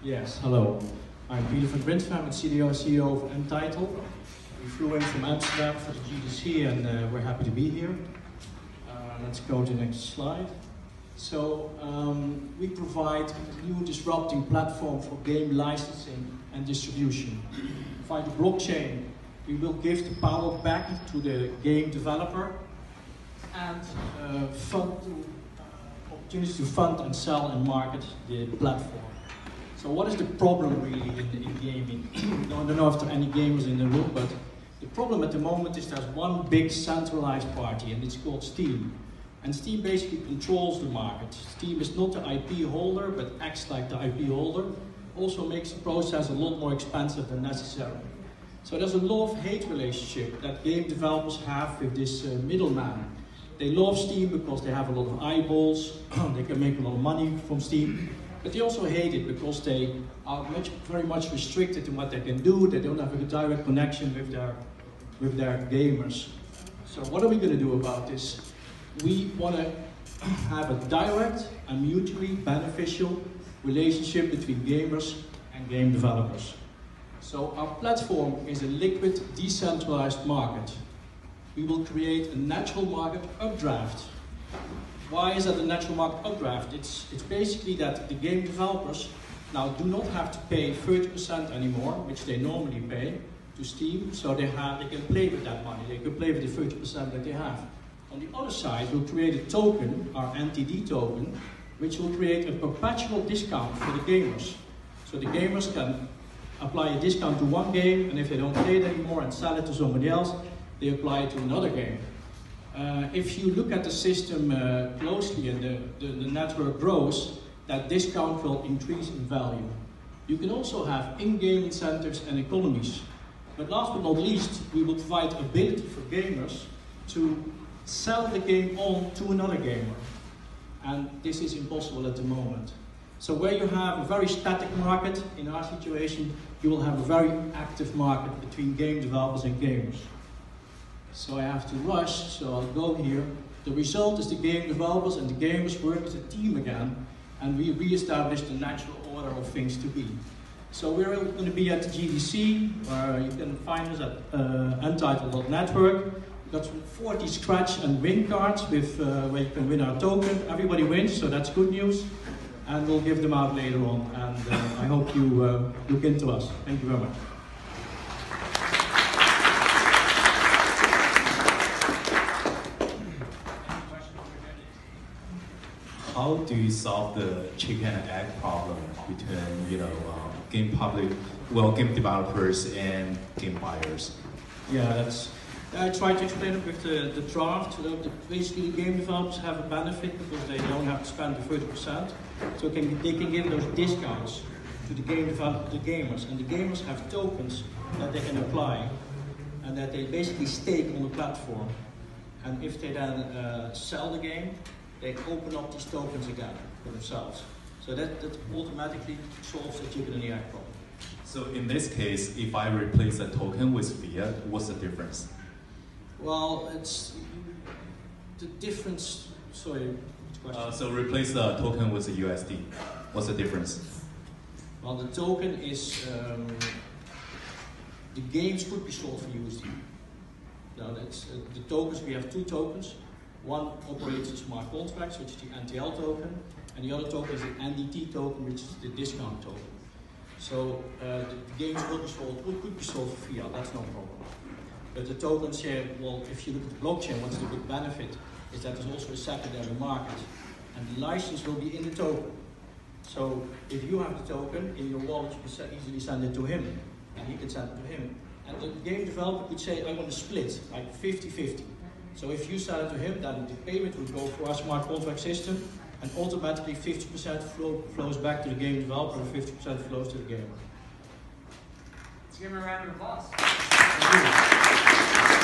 Yes, hello. I'm Peter van Grinsven, I'm the CEO of nTitle. We flew in from Amsterdam for the GDC and we're happy to be here. Let's go to the next slide. So, we provide a new disrupting platform for game licensing and distribution. Via the blockchain, we will give the power back to the game developer and opportunities to fund and sell and market the platform. So what is the problem really in gaming? I don't know if there are any gamers in the room, but the problem at the moment is there's one big centralized party and it's called Steam. And Steam basically controls the market. Steam is not the IP holder, but acts like the IP holder. Also makes the process a lot more expensive than necessary. So there's a lot of hate relationship that game developers have with this middleman. They love Steam because they have a lot of eyeballs, they can make a lot of money from Steam. But they also hate it because they are very much restricted in what they can do. They don't have a direct connection with their gamers. So what are we going to do about this? We want to have a direct and mutually beneficial relationship between gamers and game developers. So our platform is a liquid, decentralized market. We will create a natural market updraft. Why is that a natural market updraft? It's basically that the game developers now do not have to pay 30% anymore, which they normally pay to Steam, so they can play with that money. They can play with the 30% that they have. On the other side, we'll create a token, our NTD token, which will create a perpetual discount for the gamers. So the gamers can apply a discount to one game, and if they don't play it anymore and sell it to somebody else, they apply it to another game. If you look at the system closely and the network grows, that discount will increase in value. You can also have in-game incentives and economies. But last but not least, we will provide ability for gamers to sell the game on to another gamer. And this is impossible at the moment. So where you have a very static market, in our situation, you will have a very active market between game developers and gamers. So I have to rush, so I'll go here. The result is the game developers and the gamers work as a team again, and we re-establish the natural order of things to be. So we're going to be at the GDC, where you can find us at nTitle.network. We've got some 40 scratch and win cards with, where you can win our token. Everybody wins, so that's good news. And we'll give them out later on, and I hope you look into us. Thank you very much. How do you solve the chicken and egg problem between, game developers and game buyers? Yeah, I tried to explain it with the draft. Basically, the game developers have a benefit because they don't have to spend the 30%. So they can give those discounts to the game developers, the gamers. And the gamers have tokens that they can apply and that they basically stake on the platform. And if they then sell the game, they open up these tokens again for themselves. So that automatically solves the chicken and the egg problem. So in this case, if I replace a token with fiat, what's the difference? Well, it's the difference. Sorry, which question? So replace the token with a USD. What's the difference? Well, the token is the games could be sold for USD. Now that's the tokens. We have two tokens. One operates in smart contracts, which is the NTL token, and the other token is the NDT token, which is the discount token. So the games will be sold, could be sold for fiat. That's no problem. But the tokens here, well, if you look at the blockchain, what's the big benefit is that there's also a secondary market. And the license will be in the token. So if you have the token in your wallet, you can easily send it to him. And he can send it to him. And the game developer could say, I want to split, like 50-50. So if you sell it to him, then the payment would go for our smart contract system. And automatically 50% flows back to the game developer and 50% flows to the gamer. Let's give him a round of applause. Thank you.